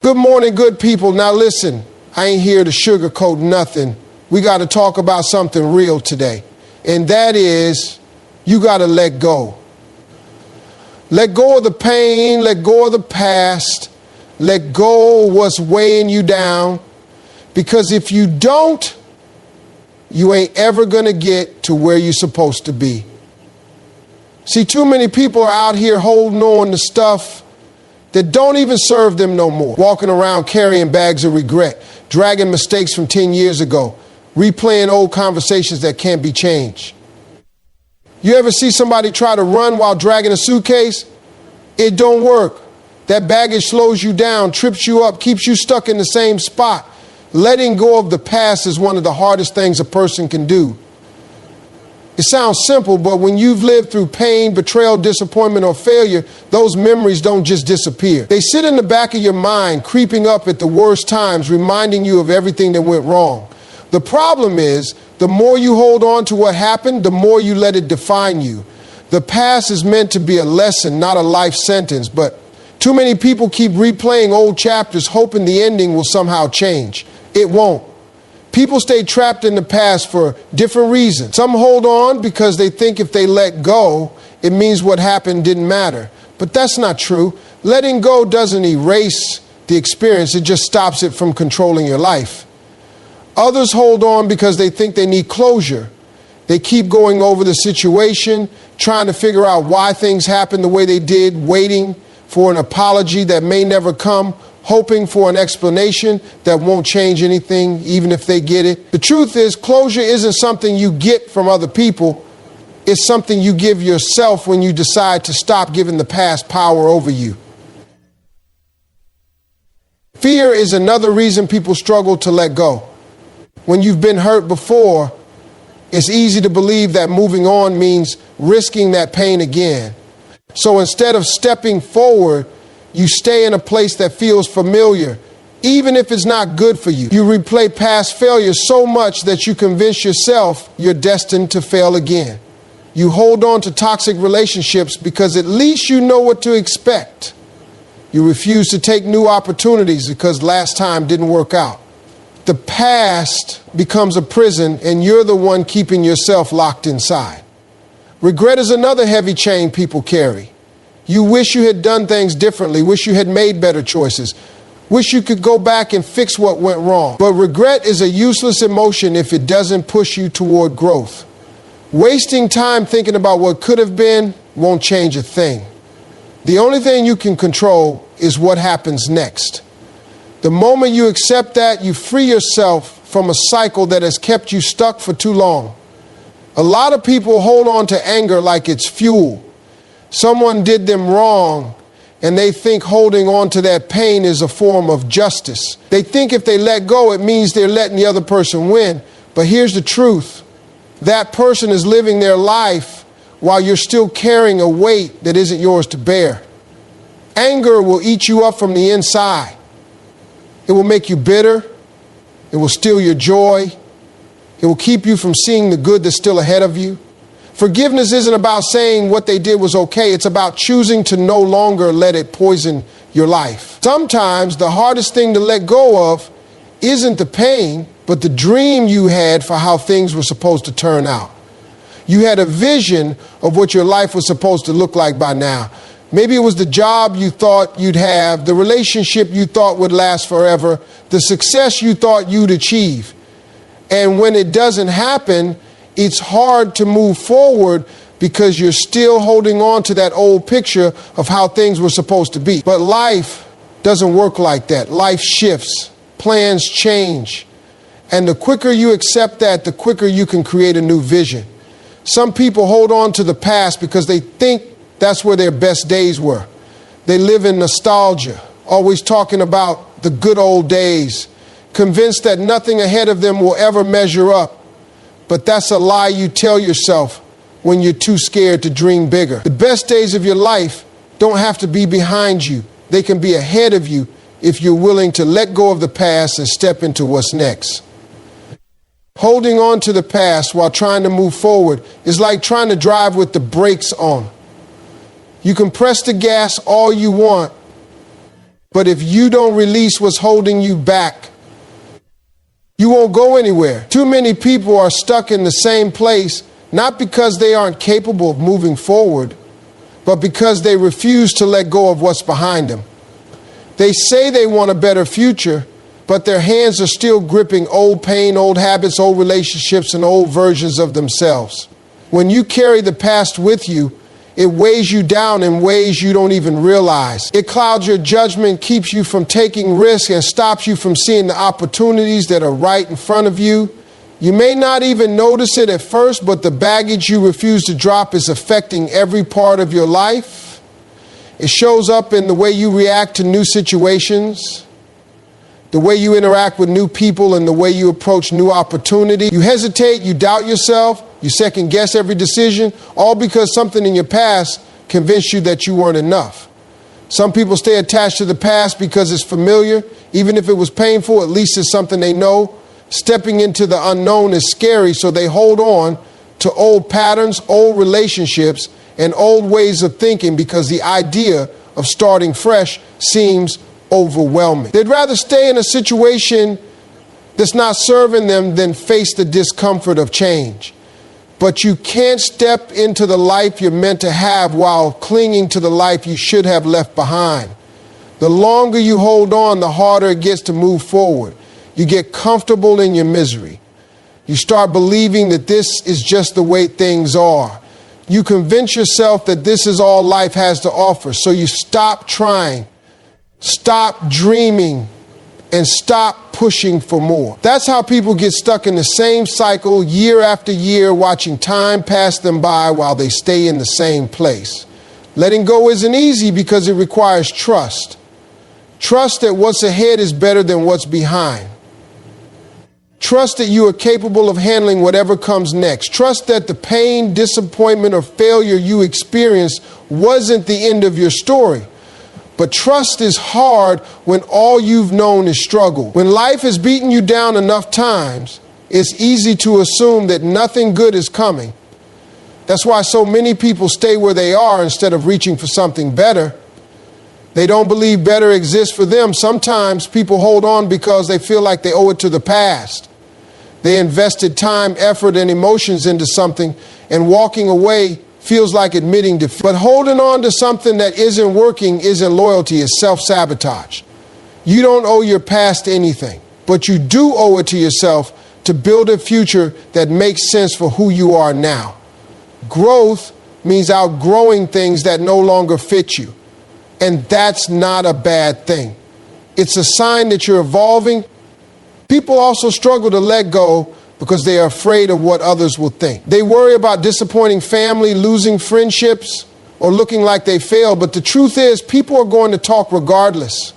Good morning, good people. Now listen, I ain't here to sugarcoat nothing. We got to talk about something real today. And that is, you got to let go. Let go of the pain, let go of the past, let go of what's weighing you down. Because if you don't, you ain't ever going to get to where you're supposed to be. See, too many people are out here holding on to stuff that don't even serve them no more. Walking around carrying bags of regret, dragging mistakes from 10 years ago, replaying old conversations that can't be changed. You ever see somebody try to run while dragging a suitcase? It don't work. That baggage slows you down, trips you up, keeps you stuck in the same spot. Letting go of the past is one of the hardest things a person can do. It sounds simple, but when you've lived through pain, betrayal, disappointment, or failure, those memories don't just disappear. They sit in the back of your mind, creeping up at the worst times, reminding you of everything that went wrong. The problem is, the more you hold on to what happened, the more you let it define you. The past is meant to be a lesson, not a life sentence, but too many people keep replaying old chapters, hoping the ending will somehow change. It won't. People stay trapped in the past for different reasons. Some hold on because they think if they let go, it means what happened didn't matter. But that's not true. Letting go doesn't erase the experience, it just stops it from controlling your life. Others hold on because they think they need closure. They keep going over the situation, trying to figure out why things happened the way they did, waiting for an apology that may never come, hoping for an explanation that won't change anything, even if they get it. The truth is, closure isn't something you get from other people. It's something you give yourself when you decide to stop giving the past power over you. Fear is another reason people struggle to let go. When you've been hurt before, it's easy to believe that moving on means risking that pain again. So instead of stepping forward, you stay in a place that feels familiar, even if it's not good for you. You replay past failures so much that you convince yourself you're destined to fail again. You hold on to toxic relationships because at least you know what to expect. You refuse to take new opportunities because last time didn't work out. The past becomes a prison and you're the one keeping yourself locked inside. Regret is another heavy chain people carry. You wish you had done things differently, wish you had made better choices, wish you could go back and fix what went wrong. But regret is a useless emotion if it doesn't push you toward growth. Wasting time thinking about what could have been won't change a thing. The only thing you can control is what happens next. The moment you accept that, you free yourself from a cycle that has kept you stuck for too long. A lot of people hold on to anger like it's fuel. Someone did them wrong, and they think holding on to that pain is a form of justice. They think if they let go, it means they're letting the other person win. But here's the truth. That person is living their life while you're still carrying a weight that isn't yours to bear. Anger will eat you up from the inside. It will make you bitter. It will steal your joy. It will keep you from seeing the good that's still ahead of you. Forgiveness isn't about saying what they did was okay. It's about choosing to no longer let it poison your life. Sometimes the hardest thing to let go of isn't the pain, but the dream you had for how things were supposed to turn out. You had a vision of what your life was supposed to look like by now. Maybe it was the job you thought you'd have, the relationship you thought would last forever, the success you thought you'd achieve. And when it doesn't happen, it's hard to move forward because you're still holding on to that old picture of how things were supposed to be. But life doesn't work like that. Life shifts. Plans change. And the quicker you accept that, the quicker you can create a new vision. Some people hold on to the past because they think that's where their best days were. They live in nostalgia, always talking about the good old days, convinced that nothing ahead of them will ever measure up. But that's a lie you tell yourself when you're too scared to dream bigger. The best days of your life don't have to be behind you. They can be ahead of you if you're willing to let go of the past and step into what's next. Holding on to the past while trying to move forward is like trying to drive with the brakes on. You can press the gas all you want, But if you don't release what's holding you back, you won't go anywhere. Too many people are stuck in the same place, not because they aren't capable of moving forward, but because they refuse to let go of what's behind them. They say they want a better future, but their hands are still gripping old pain, old habits, old relationships, and old versions of themselves. When you carry the past with you, it weighs you down in ways you don't even realize. It clouds your judgment, keeps you from taking risks, and stops you from seeing the opportunities that are right in front of you. You may not even notice it at first, but the baggage you refuse to drop is affecting every part of your life. It shows up in the way you react to new situations, the way you interact with new people, and the way you approach new opportunity. You hesitate, you doubt yourself, you second guess every decision, all because something in your past convinced you that you weren't enough. Some people stay attached to the past because it's familiar. Even if it was painful, at least it's something they know. Stepping into the unknown is scary, so they hold on to old patterns, old relationships, and old ways of thinking because the idea of starting fresh seems overwhelming. They'd rather stay in a situation that's not serving them than face the discomfort of change. But you can't step into the life you're meant to have while clinging to the life you should have left behind. The longer you hold on, the harder it gets to move forward. You get comfortable in your misery. You start believing that this is just the way things are. You convince yourself that this is all life has to offer. So you stop trying, stop dreaming, and stop pushing for more. That's how people get stuck in the same cycle year after year, watching time pass them by while they stay in the same place. Letting go isn't easy because it requires trust. Trust that what's ahead is better than what's behind. Trust that you are capable of handling whatever comes next. Trust that the pain, disappointment, or failure you experienced wasn't the end of your story. But trust is hard when all you've known is struggle. When life has beaten you down enough times, it's easy to assume that nothing good is coming. That's why so many people stay where they are instead of reaching for something better. They don't believe better exists for them. Sometimes people hold on because they feel like they owe it to the past. They invested time, effort, and emotions into something, and walking away feels like admitting defeat. But holding on to something that isn't working isn't loyalty, it's self-sabotage. You don't owe your past anything, but you do owe it to yourself to build a future that makes sense for who you are now. Growth means outgrowing things that no longer fit you. And that's not a bad thing. It's a sign that you're evolving. People also struggle to let go because they are afraid of what others will think. They worry about disappointing family, losing friendships, or looking like they failed. But the truth is, people are going to talk regardless.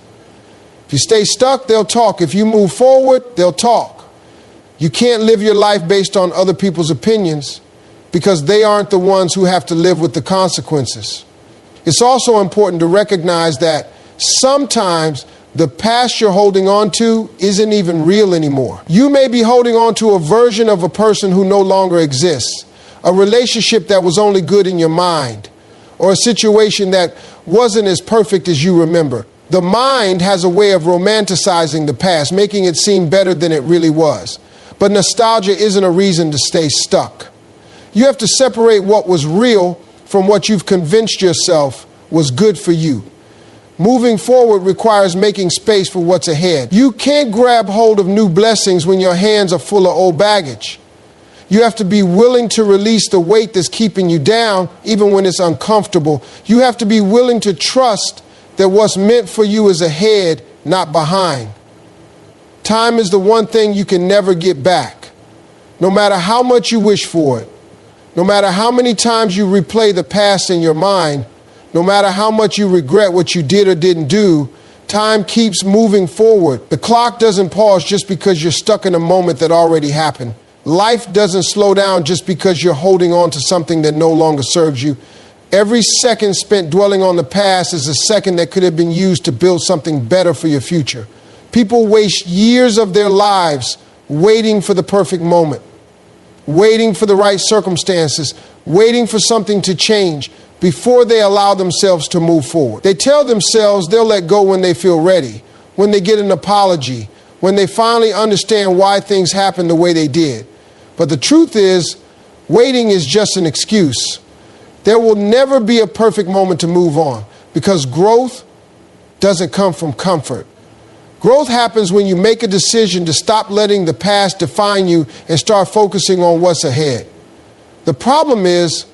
If you stay stuck, they'll talk. If you move forward, they'll talk. You can't live your life based on other people's opinions because they aren't the ones who have to live with the consequences. It's also important to recognize that sometimes the past you're holding on to isn't even real anymore. You may be holding on to a version of a person who no longer exists, a relationship that was only good in your mind, or a situation that wasn't as perfect as you remember. The mind has a way of romanticizing the past, making it seem better than it really was. But nostalgia isn't a reason to stay stuck. You have to separate what was real from what you've convinced yourself was good for you. Moving forward requires making space for what's ahead. You can't grab hold of new blessings when your hands are full of old baggage. You have to be willing to release the weight that's keeping you down, even when it's uncomfortable. You have to be willing to trust that what's meant for you is ahead, not behind. Time is the one thing you can never get back. No matter how much you wish for it, no matter how many times you replay the past in your mind, no matter how much you regret what you did or didn't do, time keeps moving forward. The clock doesn't pause just because you're stuck in a moment that already happened. Life doesn't slow down just because you're holding on to something that no longer serves you. Every second spent dwelling on the past is a second that could have been used to build something better for your future. People waste years of their lives waiting for the perfect moment, waiting for the right circumstances, waiting for something to change, before they allow themselves to move forward. They tell themselves they'll let go when they feel ready, when they get an apology, when they finally understand why things happened the way they did. But the truth is, waiting is just an excuse. There will never be a perfect moment to move on, because growth doesn't come from comfort. Growth happens when you make a decision to stop letting the past define you and start focusing on what's ahead. The problem is,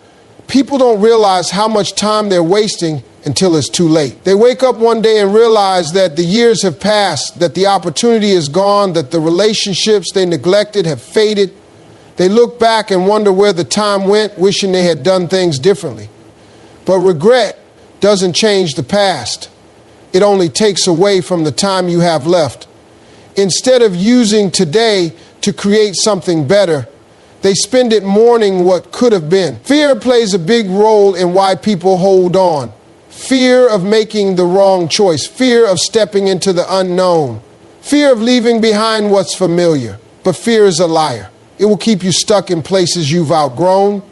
people don't realize how much time they're wasting until it's too late. They wake up one day and realize that the years have passed, that the opportunity is gone, that the relationships they neglected have faded. They look back and wonder where the time went, wishing they had done things differently. But regret doesn't change the past. It only takes away from the time you have left. Instead of using today to create something better, they spend it mourning what could have been. Fear plays a big role in why people hold on. Fear of making the wrong choice. Fear of stepping into the unknown. Fear of leaving behind what's familiar. But fear is a liar. It will keep you stuck in places you've outgrown.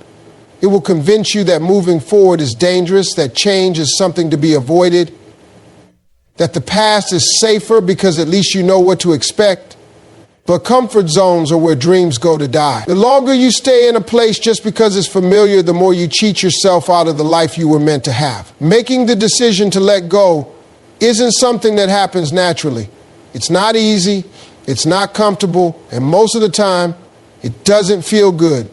It will convince you that moving forward is dangerous, that change is something to be avoided, that the past is safer because at least you know what to expect. But comfort zones are where dreams go to die. The longer you stay in a place just because it's familiar, the more you cheat yourself out of the life you were meant to have. Making the decision to let go isn't something that happens naturally. It's not easy, it's not comfortable, and most of the time, it doesn't feel good.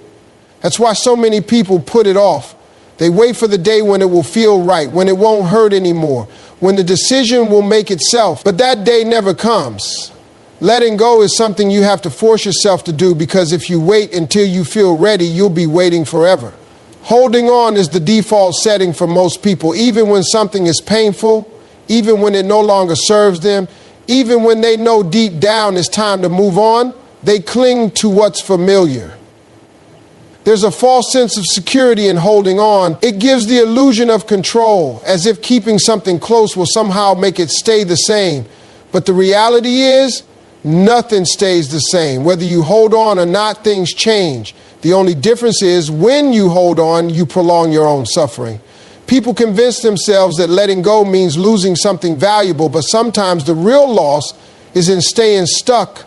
That's why so many people put it off. They wait for the day when it will feel right, when it won't hurt anymore, when the decision will make itself. But that day never comes. Letting go is something you have to force yourself to do, because if you wait until you feel ready, you'll be waiting forever. Holding on is the default setting for most people, even when something is painful, even when it no longer serves them, even when they know deep down it's time to move on, they cling to what's familiar. There's a false sense of security in holding on. It gives the illusion of control, as if keeping something close will somehow make it stay the same. But the reality is, nothing stays the same. Whether you hold on or not, things change. The only difference is when you hold on, you prolong your own suffering. People convince themselves that letting go means losing something valuable, but sometimes the real loss is in staying stuck.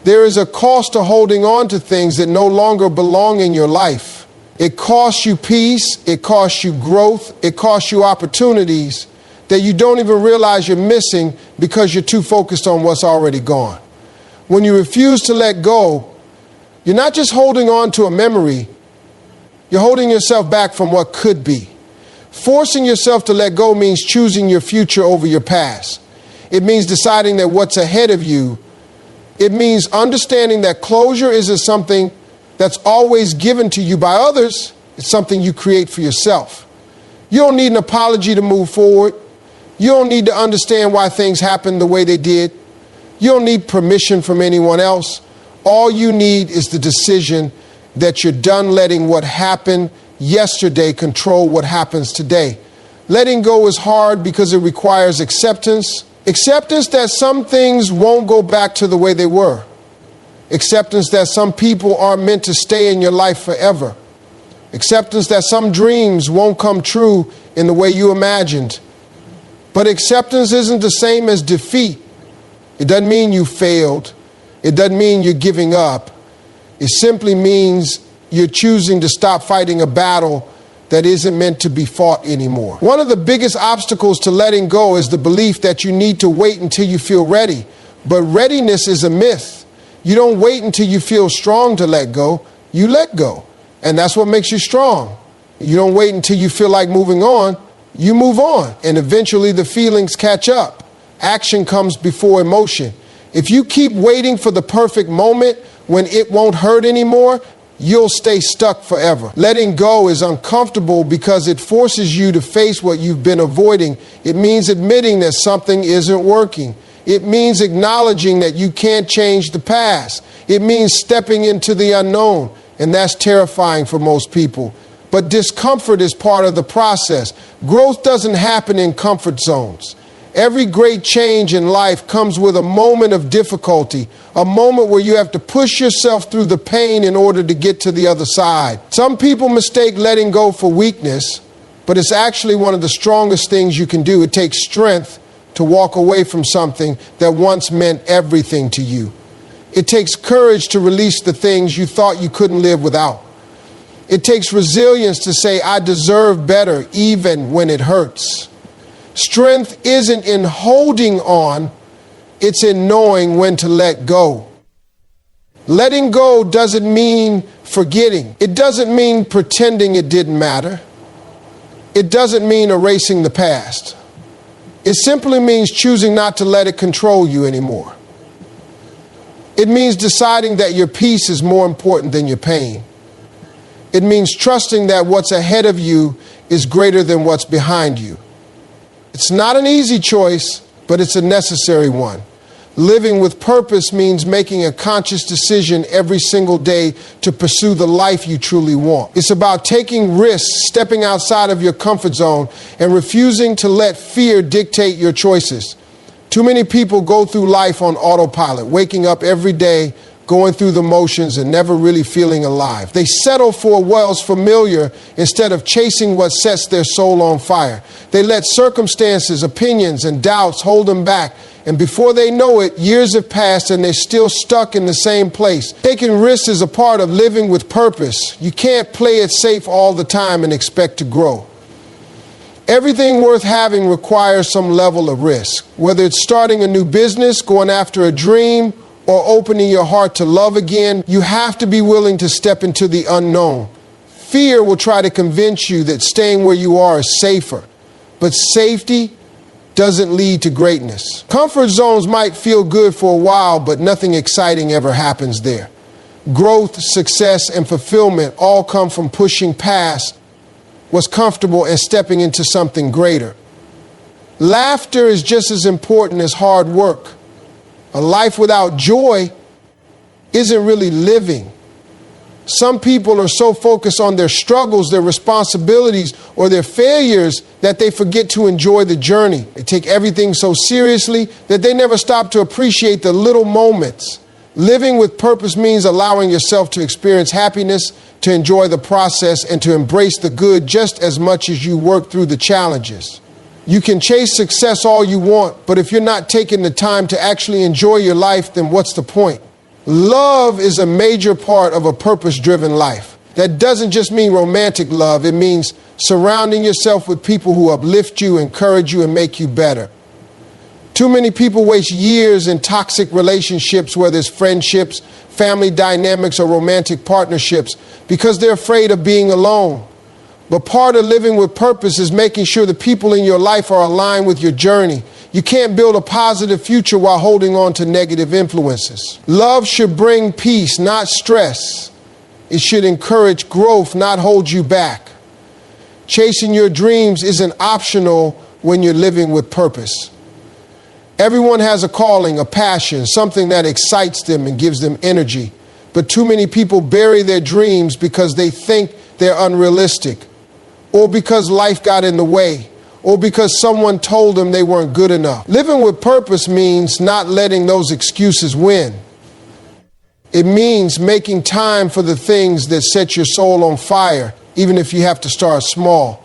There is a cost to holding on to things that no longer belong in your life. It costs you peace, it costs you growth, it costs you opportunities that you don't even realize you're missing because you're too focused on what's already gone. When you refuse to let go, you're not just holding on to a memory, you're holding yourself back from what could be. Forcing yourself to let go means choosing your future over your past. It means deciding that what's ahead of you. It means understanding that closure isn't something that's always given to you by others. It's something you create for yourself. You don't need an apology to move forward. You don't need to understand why things happened the way they did. You don't need permission from anyone else. All you need is the decision that you're done letting what happened yesterday control what happens today. Letting go is hard because it requires acceptance. Acceptance that some things won't go back to the way they were. Acceptance that some people aren't meant to stay in your life forever. Acceptance that some dreams won't come true in the way you imagined. But acceptance isn't the same as defeat. It doesn't mean you failed. It doesn't mean you're giving up. It simply means you're choosing to stop fighting a battle that isn't meant to be fought anymore. One of the biggest obstacles to letting go is the belief that you need to wait until you feel ready. But readiness is a myth. You don't wait until you feel strong to let go. You let go. And that's what makes you strong. You don't wait until you feel like moving on. You move on. And eventually the feelings catch up. Action comes before emotion. If you keep waiting for the perfect moment when it won't hurt anymore, you'll stay stuck forever. Letting go is uncomfortable because it forces you to face what you've been avoiding. It means admitting that something isn't working. It means acknowledging that you can't change the past. It means stepping into the unknown, and that's terrifying for most people. But discomfort is part of the process. Growth doesn't happen in comfort zones. Every great change in life comes with a moment of difficulty, a moment where you have to push yourself through the pain in order to get to the other side. Some people mistake letting go for weakness, but it's actually one of the strongest things you can do. It takes strength to walk away from something that once meant everything to you. It takes courage to release the things you thought you couldn't live without. It takes resilience to say, I deserve better, even when it hurts. Strength isn't in holding on, it's in knowing when to let go. Letting go doesn't mean forgetting. It doesn't mean pretending it didn't matter. It doesn't mean erasing the past. It simply means choosing not to let it control you anymore. It means deciding that your peace is more important than your pain. It means trusting that what's ahead of you is greater than what's behind you. It's not an easy choice, but it's a necessary one. Living with purpose means making a conscious decision every single day to pursue the life you truly want. It's about taking risks, stepping outside of your comfort zone, and refusing to let fear dictate your choices. Too many people go through life on autopilot, waking up every day, going through the motions and never really feeling alive. They settle for what's familiar instead of chasing what sets their soul on fire. They let circumstances, opinions, and doubts hold them back. And before they know it, years have passed and they're still stuck in the same place. Taking risks is a part of living with purpose. You can't play it safe all the time and expect to grow. Everything worth having requires some level of risk. Whether it's starting a new business, going after a dream, or opening your heart to love again, you have to be willing to step into the unknown. Fear will try to convince you that staying where you are is safer, but safety doesn't lead to greatness. Comfort zones might feel good for a while, but nothing exciting ever happens there. Growth, success, and fulfillment all come from pushing past what's comfortable and stepping into something greater. Laughter is just as important as hard work. A life without joy isn't really living. Some people are so focused on their struggles, their responsibilities, or their failures that they forget to enjoy the journey. They take everything so seriously that they never stop to appreciate the little moments. Living with purpose means allowing yourself to experience happiness, to enjoy the process, and to embrace the good just as much as you work through the challenges. You can chase success all you want, but if you're not taking the time to actually enjoy your life, then what's the point? Love is a major part of a purpose-driven life. That doesn't just mean romantic love. It means surrounding yourself with people who uplift you, encourage you, and make you better. Too many people waste years in toxic relationships, whether it's friendships, family dynamics, or romantic partnerships, because they're afraid of being alone. But part of living with purpose is making sure the people in your life are aligned with your journey. You can't build a positive future while holding on to negative influences. Love should bring peace, not stress. It should encourage growth, not hold you back. Chasing your dreams isn't optional when you're living with purpose. Everyone has a calling, a passion, something that excites them and gives them energy. But too many people bury their dreams because they think they're unrealistic, or because life got in the way, or because someone told them they weren't good enough. Living with purpose means not letting those excuses win. It means making time for the things that set your soul on fire, even if you have to start small.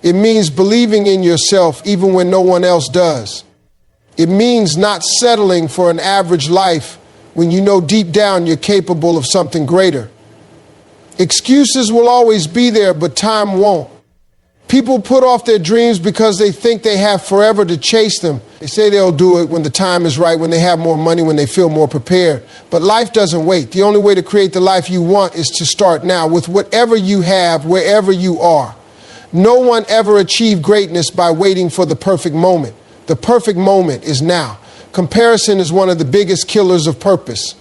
It means believing in yourself even when no one else does. It means not settling for an average life when you know deep down you're capable of something greater. Excuses will always be there, but time won't. People put off their dreams because they think they have forever to chase them. They say they'll do it when the time is right, when they have more money, when they feel more prepared. But life doesn't wait. The only way to create the life you want is to start now with whatever you have, wherever you are. No one ever achieved greatness by waiting for the perfect moment. The perfect moment is now. Comparison is one of the biggest killers of purpose.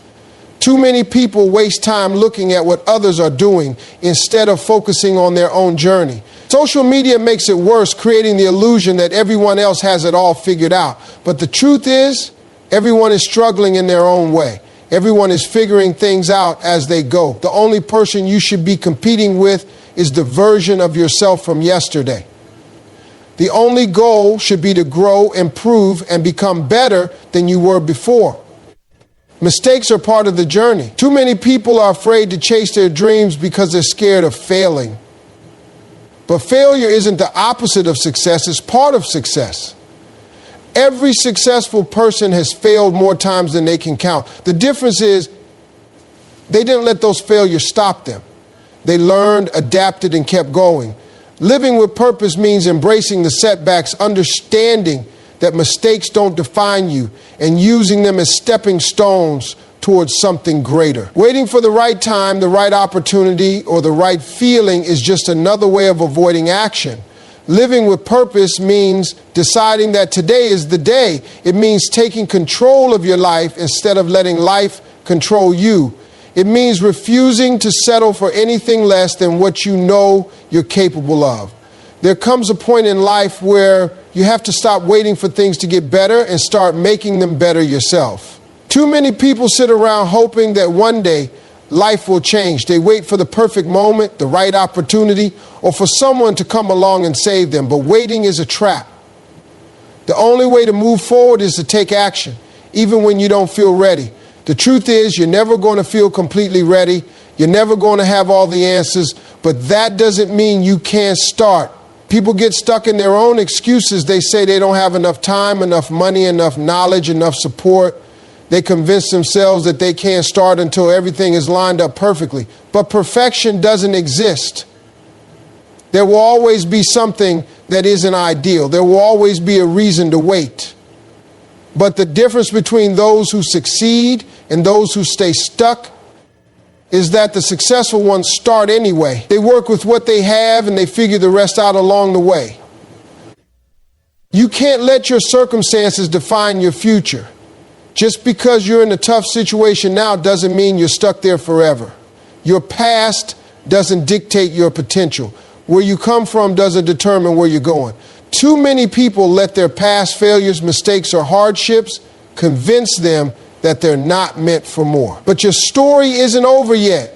Too many people waste time looking at what others are doing instead of focusing on their own journey. Social media makes it worse, creating the illusion that everyone else has it all figured out. But the truth is, everyone is struggling in their own way. Everyone is figuring things out as they go. The only person you should be competing with is the version of yourself from yesterday. The only goal should be to grow, improve, and become better than you were before. Mistakes are part of the journey. Too many people are afraid to chase their dreams because they're scared of failing. But failure isn't the opposite of success, it's part of success. Every successful person has failed more times than they can count. The difference is they didn't let those failures stop them. They learned, adapted, and kept going. Living with purpose means embracing the setbacks, understanding that mistakes don't define you, and using them as stepping stones towards something greater. Waiting for the right time, the right opportunity, or the right feeling is just another way of avoiding action. Living with purpose means deciding that today is the day. It means taking control of your life instead of letting life control you. It means refusing to settle for anything less than what you know you're capable of. There comes a point in life where you have to stop waiting for things to get better and start making them better yourself. Too many people sit around hoping that one day life will change. They wait for the perfect moment, the right opportunity, or for someone to come along and save them. But waiting is a trap. The only way to move forward is to take action, even when you don't feel ready. The truth is, you're never going to feel completely ready. You're never going to have all the answers, but that doesn't mean you can't start. People get stuck in their own excuses. They say they don't have enough time, enough money, enough knowledge, enough support. They convince themselves that they can't start until everything is lined up perfectly. But perfection doesn't exist. There will always be something that isn't ideal. There will always be a reason to wait. But the difference between those who succeed and those who stay stuck is that the successful ones start anyway. They work with what they have and they figure the rest out along the way. You can't let your circumstances define your future. Just because you're in a tough situation now doesn't mean you're stuck there forever. Your past doesn't dictate your potential. Where you come from doesn't determine where you're going. Too many people let their past failures, mistakes, or hardships convince them that they're not meant for more. But your story isn't over yet.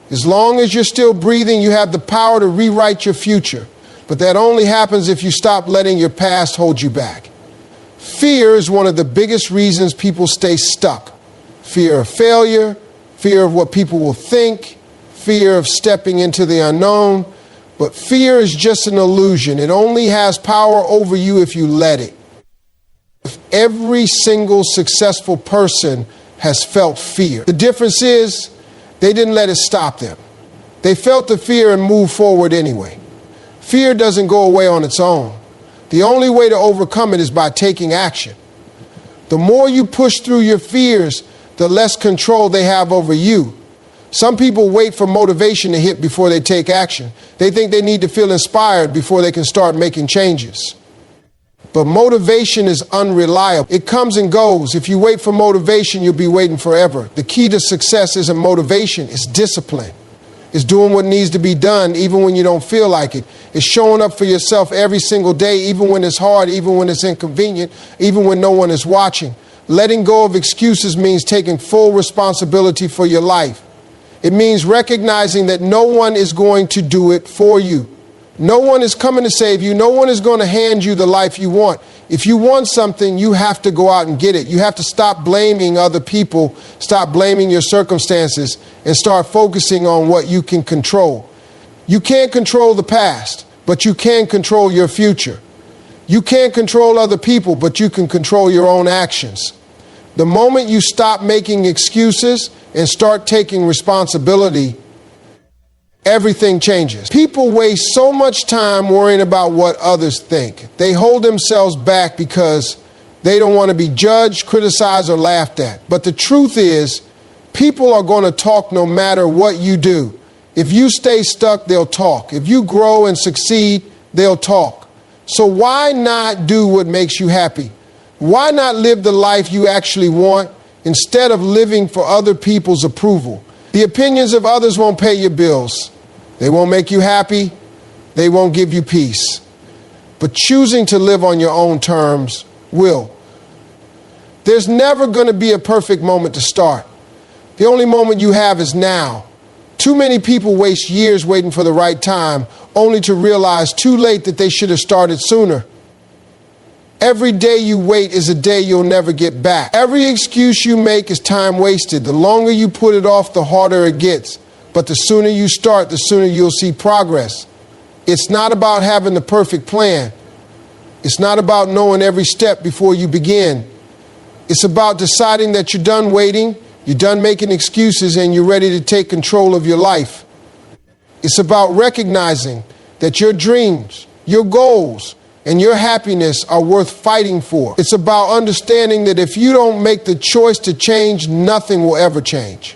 As long as you're still breathing, you have the power to rewrite your future. But that only happens if you stop letting your past hold you back. Fear is one of the biggest reasons people stay stuck. Fear of failure, fear of what people will think, fear of stepping into the unknown. But fear is just an illusion. It only has power over you if you let it. Every single successful person has felt fear. The difference is they didn't let it stop them. They felt the fear and moved forward anyway. Fear doesn't go away on its own. The only way to overcome it is by taking action. The more you push through your fears, the less control they have over you. Some people wait for motivation to hit before they take action. They think they need to feel inspired before they can start making changes. But motivation is unreliable. It comes and goes. If you wait for motivation, you'll be waiting forever. The key to success isn't motivation, it's discipline. It's doing what needs to be done even when you don't feel like it. It's showing up for yourself every single day, even when it's hard, even when it's inconvenient, even when no one is watching. Letting go of excuses means taking full responsibility for your life. It means recognizing that no one is going to do it for you. No one is coming to save you. No one is going to hand you the life you want. If you want something, you have to go out and get it. You have to stop blaming other people, stop blaming your circumstances, and start focusing on what you can control. You can't control the past, but you can control your future. You can't control other people, but you can control your own actions. The moment you stop making excuses and start taking responsibility, everything changes. People waste so much time worrying about what others think. They hold themselves back because they don't want to be judged, criticized, or laughed at. But the truth is, people are going to talk no matter what you do. If you stay stuck, they'll talk. If you grow and succeed, they'll talk. So why not do what makes you happy? Why not live the life you actually want instead of living for other people's approval? The opinions of others won't pay your bills. They won't make you happy. They won't give you peace. But choosing to live on your own terms will. There's never going to be a perfect moment to start. The only moment you have is now. Too many people waste years waiting for the right time, only to realize too late that they should have started sooner. Every day you wait is a day you'll never get back. Every excuse you make is time wasted. The longer you put it off, the harder it gets. But the sooner you start, the sooner you'll see progress. It's not about having the perfect plan. It's not about knowing every step before you begin. It's about deciding that you're done waiting, you're done making excuses, and you're ready to take control of your life. It's about recognizing that your dreams, your goals, and your happiness are worth fighting for. It's about understanding that if you don't make the choice to change, nothing will ever change.